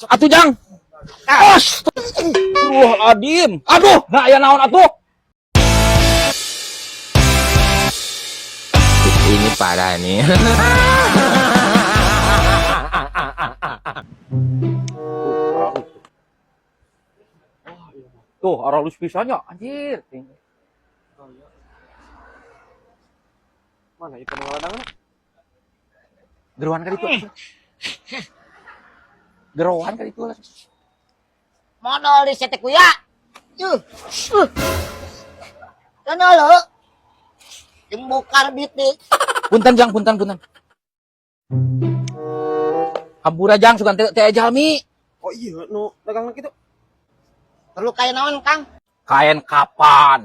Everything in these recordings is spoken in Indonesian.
Atuh Jang. Astagfirullahaladzim. Aduh, nah aya naon atuh. Ini parah nih. Tuh, aralus pisannya anjir. Mana itu ngaladangna? Gerohan ka ditu. Gerohan ka ditu. Modal di setek kuya. Kan lo. Dimbukar biti. Punten Jang, punten. Hampura Jang sugan teh jalmi. Oh iya, nu dagang kitu. Perlu kain naon, Kang? Kain kapan?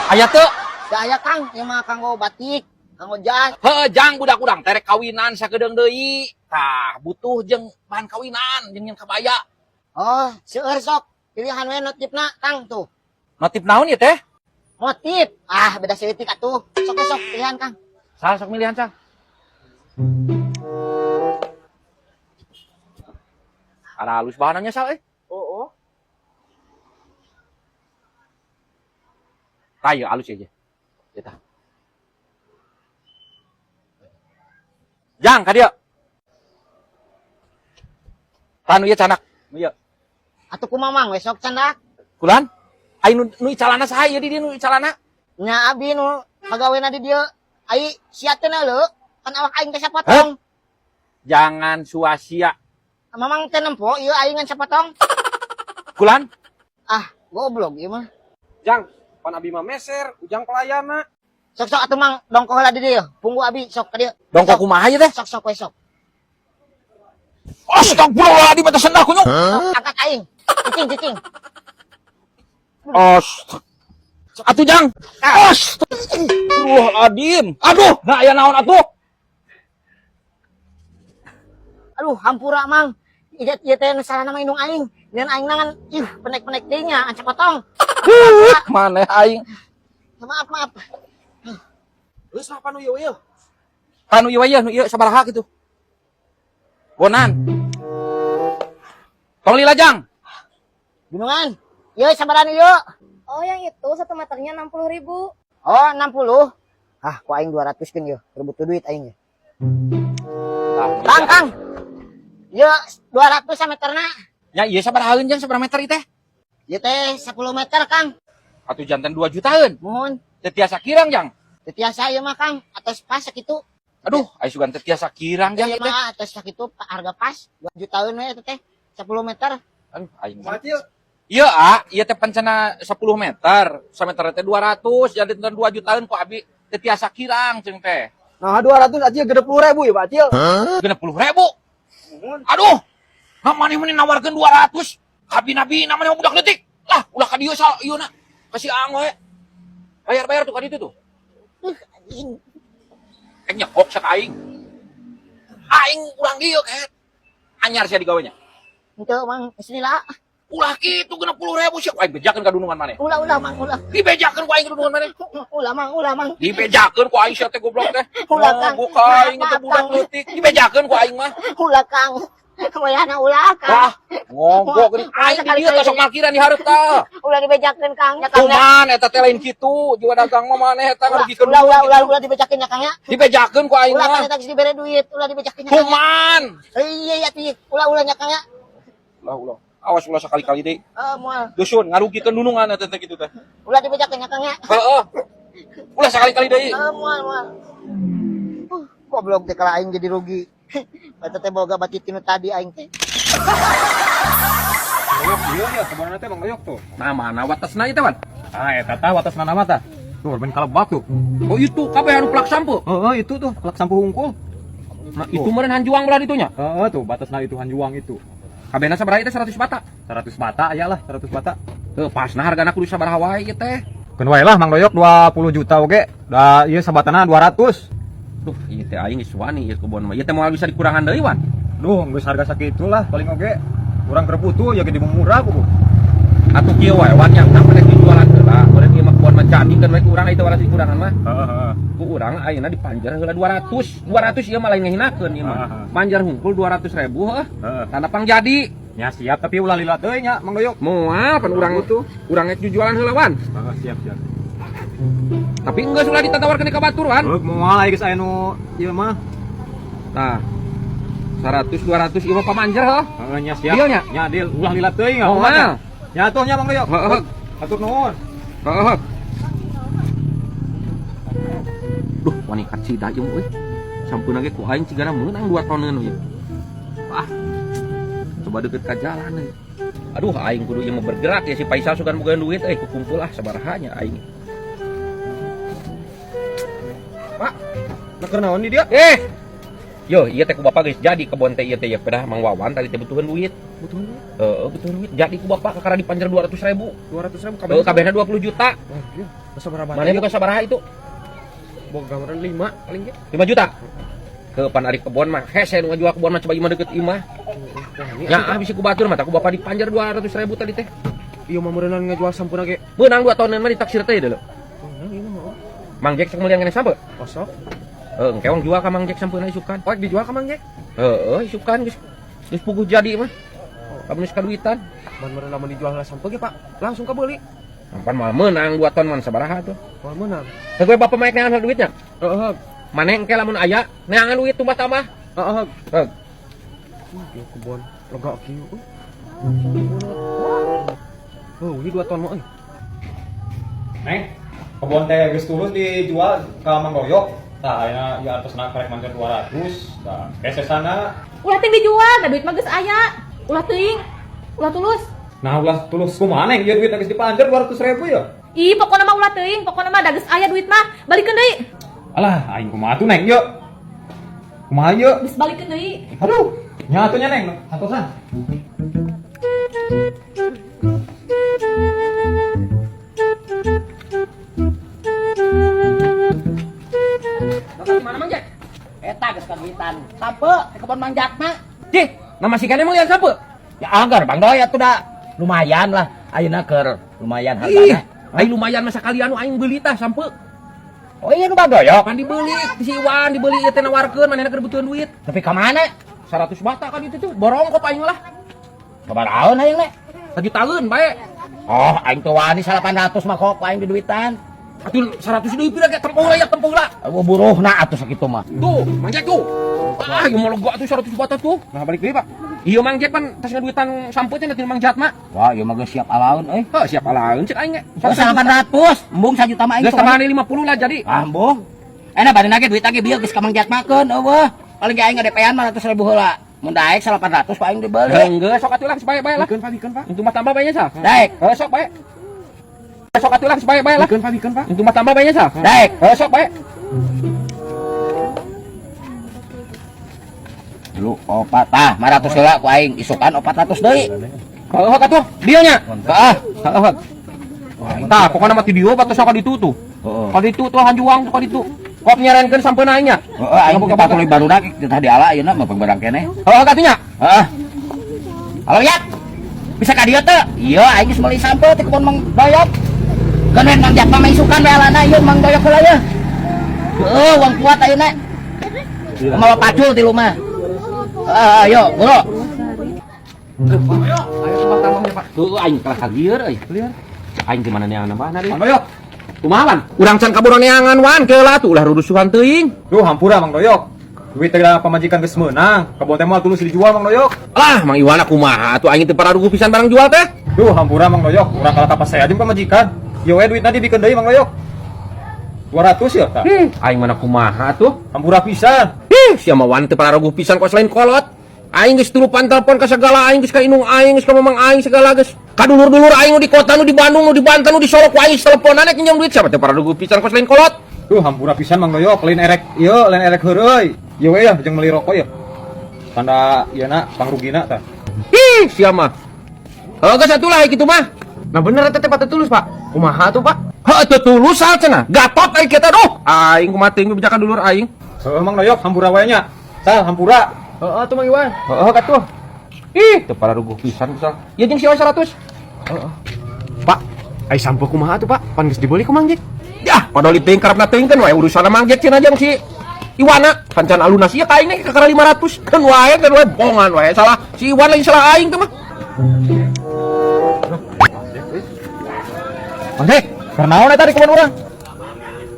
Aya teu? Da aya, Kang, ieu mah kanggo batik, kanggo jas. Heuh Jang budak urang terek kawinan sakedeung deui. Tah, butuh jeung bahan kawinan jeung nyen kabaya. Oh, seueur sok. Pilihan we notifna, Kang tuh. Notif naon ieu teh? Motif. Ah, beda seutik atuh. Sok pilihan, Kang. Saha sok milihan Cang? Ada halus bahannya sal Oh. Tah ieu halus aja. Eta. Jang ka dieu. Tanu ieu canak. Ieu. Atuh ku mamang we sok candak. Kulan? Ai nu icalana saha ieu di dieu nu icalana? Nya abi nu pagawena di dieu. Ai sia teh na leuh. Kan awak aing teh sapotong. Jangan sia-sia. Mamang teh nempo ieu aing ngan sapotong. Kulan? Ah, goblok ieu mah. Jang, pan abi mah meser, ujang pelayana. Sok atuh mang dongko heula di dieu. Punggu abi sok ka dieu. Dongkok kumaha ieu teh? Sok we sok. Astagfirullahaladzim eta sendal kunyuk. Angkat aing. Cicing. Atuh Jang. Astagfirullahaladzim. Aduh, nah aya naon atuh? Aduh, hampura mang. Ieu teh salahna mah indung aing. Ngan aing nangan penek-penek deui nya an sapotong. Maneh aing. Maaf. Geus mah panu ieu. Anu ieu nu ieu sabaraha kitu? Bonan. Tong lila Jang. Gunungan. Ieu sabaran ieu. Oh, yang itu 1 meternya 60.000. Oh, 60. Ah, ku aing 200 keun ieu. Keur butuh duit aing ge. Kang. Ieu 200 sameterna. Nya ieu sabarahaeun Jang sabaraha meter ieu teh? Ieu teh 10 meter, Kang. Atuh janten 2 jutaan. Mohon. Teu tiasa kirang Jang. Teu tiasa ieu mah, Kang. Atos pas sakitu. Aduh, ai sugan teu tiasa kirang Jang Ieu ieu teh. mah atos sakitu harga pas 2 jutaan we eta teh. 10 meter. Aduh, aing. Macil. Ieu ieu teh pancena 10 meter. Sameter teh 200, jadi 2 jutaan ku abi teu tiasa kirang ceung teh. Nah, 200 aja 60.000 ya, Pak Cil. 60.000. Aduh. Nah maneh nawarkeun 200. Abi-nabi namanya budak leutik. Lah, ulah ka dieu sal ieu na. Kasih ang we. Bayar tuh ka ditu tuh. Anjing. Nyekok sak aing. Aing urang dieu ket. Anyar sia digawenya. Henteu, Mang. Bismillah. Ulah kitu 60.000 sia. Aing bejakeun ka dunungan maneh. Ulah, Mang. Ulah. Dibejakeun ku aing ka dunungan maneh. Ulah, Mang. Dibejakeun ku aing sia teh goblok teh. Ulah, Kang. Buka aing teh budak leutik. Dibejakeun ku aing mah. Ulah, Kang. Wayahna ulah, Kang. Wah, ngomong geuning aing di dieu teh sok markiran di hareup tah. Ulah dibejakeun, Kang. Ya, Kang. Kuman eta teh lain kitu, jiwa dagang mah maneh eta ngarugikeun. Ulah dibejakeun ya, Kang ya. Dibejakeun ku aing Ulah kan mah. eta geus dibere duit, ulah dibejakeun ya, Kang. Kuman. Iya, Tik. Ulah ya, Kang ya. Ulah. Awas ulah sakali-kali deui. Moal. Dusun ngarugikeun nunungan eta teh kitu teh. Ulah dibejakeun ya, Kang ya. Heeh. Ulah sakali-kali deui. Moal. Goblok teh kalau aing jadi rugi. Eta teh boga batit tinu tadi aing teh. Loyok ieu ya, sebenarnya teh Mang Loyok tuh. Nah, mana watasna ieu teh, Wan? Ah, eta tah watasna nama tah. Tuh, ben kalebak tuh. Oh, itu kabeh anu plak sampo. Heeh, itu tuh, plak sampo hungkul. Nah, itu meureun hanjuang belah ditunya. Heeh, tuh batasna itu hanjuang itu. Kabehna sabaraha teh 100 bata. 100 bata aya lah, 100 bata. Teu pasna hargana kudu sabaraha wae ieu teh. Keun wae lah Mang Loyok 20 juta oge. Da ieu sabatana 200. Duh, ieu teh aing geus wani ieu kebon mah. Ieu teh moal bisa dikurangan deui, Wan. Duh, geus harga sakitu lah paling oge. Urang keur putu ya gede murah kudu. Atuh kieu wae, Wan yang maneh dijualan heula. Meureun ieu mah kebon mah jadi kan baik urang itu waras kurangan mah. Heeh. Ku urang ayeuna dipanjar heula 200. 200 ieu mah lain ngehinakeun ieu mah. Manjar hungkul 200.000 heuh. Tanda pang jadi. Ya siap tapi ulah lila teuy nya Mang Doyok. Moal pan urang itu. Urang rek jualan heula wan. Siap. Tapi enggak sulah ditatawarkeun ka batur wan. Moal aya geus aya nu ieu mah. Tah. 100 200 ieu mah pamanjer heuh. Heeh nya siap. Deal nya? Nya deal ulah lila teuy nya. Moal. Nya atuh nya Mang Doyok. Heeh. Atur nuhun. Heeh. Duh, wani kacida ieu euy. Sampeun ge ku aing cigana meunang 2 toneun ieu. Wah. Coba deket ka jalan euy. Aduh, aing kudu ieu mah bergerak ya si Faisal sugan boga duit euy kukumpul ah sabaraha nya aing. Pak, nuker naon di dia? Yo, iya teh ku bapak geus jadi kebon teh ieu teh ya pedah Mang Wawan tadi teh butuhan duit. Butuh Butuhan duit. Jadi ku bapak kakara dipanjer 200.000. 200.000 Kabehna 20 juta. Iya, sabaraha Mana bukan sabaraha itu? boga gambaran 5 paling ge. 5 juta. Ke pan ari kebon mah hese nu ngajual kebon mah coba imah deket imah. Ya habis ku batur mah ku bapak dipanjer 200.000 tadi teh. Ieu mah meureunna ngajual sampurna ge. Beunang 2 tahunan mah ditaksir teh deuleu. Beunang ieu mah. Mang Jack sok mulian sampe. Kosok. Engke wong jual ka Mang Jack sampeuna isukan. Oh, dijual ka Mang Jack. Isukan geus puguh jadi mah. Kamu kaduitan. Man meureun lamun dijual lah sampe ge, Pak. Langsung kabeuli. Pan mah meunang 2 ton man sabaraha tuh. Moal meunang. Teu gue bapak maek neangan duitnya. Heeh. Mane engke lamun aya neangan duit tumbah tambah. Heeh. Heeh. Ieu kebon lega kieu. Oh, ini 2 ton mah euy. Neng, kebon teh geus tulus dijual ka Mang Doyok. Tah aya ieu artosna karek mancer 200. Tah, kesesana. Ulah teuing dijual, da duit mah geus aya. Ulah teuing. Ulah tulus. Nah, ulah tulus kumaha neng ieu duit geus dipanjer 200.000 ya. Ih, pokona mah ulah teuing, pokona mah da geus aya duit mah. Balikeun deui. Alah, aing kumaha tuh neng ieu? Kumaha ieu? Geus balikeun deui. Aduh, nya atuh nya neng, atosan. Bapak mana Mang Jack? Eta geus kaduitan. Sampe di kebon Mang Jak mah. Cih, nama si kane mulian sampe. Ya anggar Bang Doy atuh da lumayan lah. Ayeuna keur lumayan Ih, hargana. ai lumayan mah sakalian nu aing beuli tah sampe. Oh iya nu Bang Doyok. Pan dibeli si Iwan dibeli ieu teh nawarkeun manehna keur butuhan duit. Tapi ka mana? 100 bata kan itu tuh borong kok aing lah. Sabaraha ayeung nek? 1 jutaan bae. Oh, aing teu wani 800 mah kok aing di duitan. Atuh 100 deui pira ge tempuh lah ya tempuh lah. Buruhna atuh sakitu mah. Tuh, Mang Jack tuh. Ah, ieu mah lega atuh 100 bata tuh. Nah, balik deui, Pak. Ieu Mang Jack pan tas ngaduitan sampo teh nanti Mang Jat mah. Wah, ieu mah geus siap alaun euy. Heuh, siapa laeun cek aing ge. 800, embung 1 juta mah aing. Geus tambahan 50 lah jadi. Ah, embung. Bade ge duit lagi bieu geus ka Mang Jat makeun eueuh. Paling ge aing ngadepean 100.000 heula. Mun daek 800 pa aing dibeli. Geus sok atuh lah sebae-bae lah. Bikeun, Pak. Untuk mah tambah bae nya sah. Daek. Sok bae. Sok atuh lah sebae-bae lah. Bikeun, Pak. Untuk mah tambah bae nya sah. Daek. Sok bae. Lu opat tah 500 heula ku aing isukan 400 deui. Heuh atuh, dieu nya. Heeh. Tah, pokona mah ti dieu batos ka ditu tuh. Heeh. Ka ditu tuh hanjuang ka ditu. Kok nyarenkeun sampeun aing nya. Heeh, aing buka tuluy barudak kita diala ayeuna mah pengbarang keneh. Heuh katunya. Heeh. Halo ya. Bisa ka dieu teh? Iya, aing geus meuli sampo ti kebon Mang Doyok. Geuneun Mang Jak mah isukan we alana ieu Mang Doyok heula ya. Heeh, uang kuat ayeuna. Mau pacul ti lu mah. Ayo, bro. Ayo tambah-tambahnya Pak. Tuh aing kalah kagieur euy. Lieur. Aing di mana neangan nambahna deui. Mang Doyok. Kumaha wan? Urang can kaburo neangan wan keula tuh ulah rudusuhan teuing. Duh, hampura Mang Doyok. Duit teh pamajikan geus meunang. Kebon teh moal tulus dijual Mang Doyok. Lah, Mang Iwan kumaha atuh aing teu pararugu pisan barang jual teh. Duh, hampura Mang Doyok. Urang kalah kapas saya jeung pamajikan. Ieu we duitna dibikeun deui Mang Doyok. 200 ya tah. Aing mana kumaha tuh? Hampura pisan. Sia mah wan teu pararugu pisan kos lain kolot. Aing geus tulupan telepon ka sagala aing geus ka indung aing geus ka mamang aing segala geus. Ka dulur-dulur aing nu di kota nu di Bandung nu di Banten nu di Solo ku aing teleponan rek nyinjam duit siapa teu pararugu pisan kos lain kolot. Duh, hampura pisan Mang Doyok. Lain erek ieu, lain erek heureuy. Ieu we ya jeung meuli rokok ya. Tanda ieuna pangrugina tah. Sia mah. Geus atuh lah kitu mah. Nah bener eta teh patut tulus, Pak. Kumaha tuh, Pak? Heuh teu tulus sal cenah. Gatot aing kita doh. Aing kumaha teuing bijakan dulur aing. Heuh Mang Doyok, hampura wae nya. Sal, hampura. Heeh tuh Mang Iwan. Heeh katuh. Ih, teu pararugu pisan misal. Ieu jeung si 100. Heeh. Pak, Ai sampo kumaha tuh, Pak? Pan geus dibeli ku Mang Jack. Ya, padahal teuing karepna teuing kan wae urusan Mang Jack cenah jeung si Iwana pancan aluna sia ka aing ke 500 kan wae bongan wae salah si Iwan lain salah aing teh mah. Mang Jack, karena tadi kebon urang.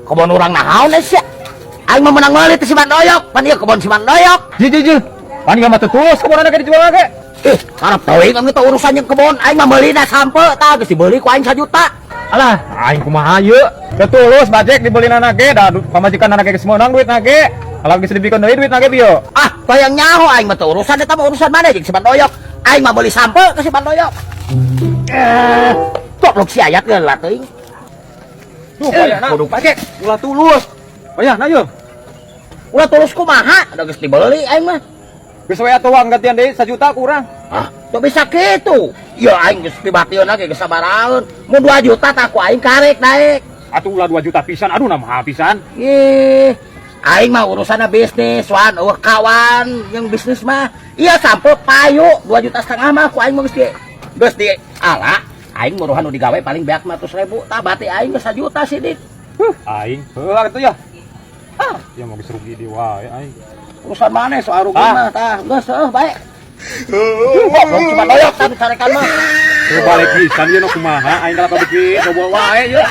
Kebon urang naon sia? Aing mah menang meuli teh si Mandoyok, pan ieu kebon si Mandoyok. Ji. Pan ieu mah teu tulus kebonana ge dijual ge. Karep teuing anu teh urusan jeung kebon, aing mah meulina sampe tah geus dibeli ku aing 1 juta. Alah, aing kumaha ieu? Teu tulus bajek dibelina ge da pamajikan anak geus meunang duitna ge. Kalau geus dibikeun deui duitna ge bieu. Ah, bayang nyaho aing mah teh urusan eta mah urusan mana jeung si Mandoyok. Aing mah meuli sampe ke si Mandoyok. Goblok si ayat geula teuing. Duh, bayana. Kudu Bajek, ulah tulus. Bayana ieu. Ulah tulus kumaha? Da geus dibeli aing mah. Geus we atuh uang gantian deui 1 juta ku urang. Ah, tuh bisa gitu. Ya aing geus dibatiun lagi geus sabaraeun. Mun 2 juta tah ku aing karek naik. Atuh ulah 2 juta pisan. Aduh nah mahal pisan. Ih, aing mah urusanna bisnis, wan eueuh kawan yang bisnis mah. Iya sampe payu 2,5 juta mah ku aing mah geus di ala. Aing muruhan nu digawe paling beak 100.000. Tah bati aing geus 1 juta sidik. Aing, heuh atuh ya. Ah, ya mau geus rugi di wae aing. Urusan mana soal rugi mah tah geus bae. Goblok cuma doyok tadi carekan mah. Teu balik pisan ieu nu kumaha aing kalau bikin coba wae ieu.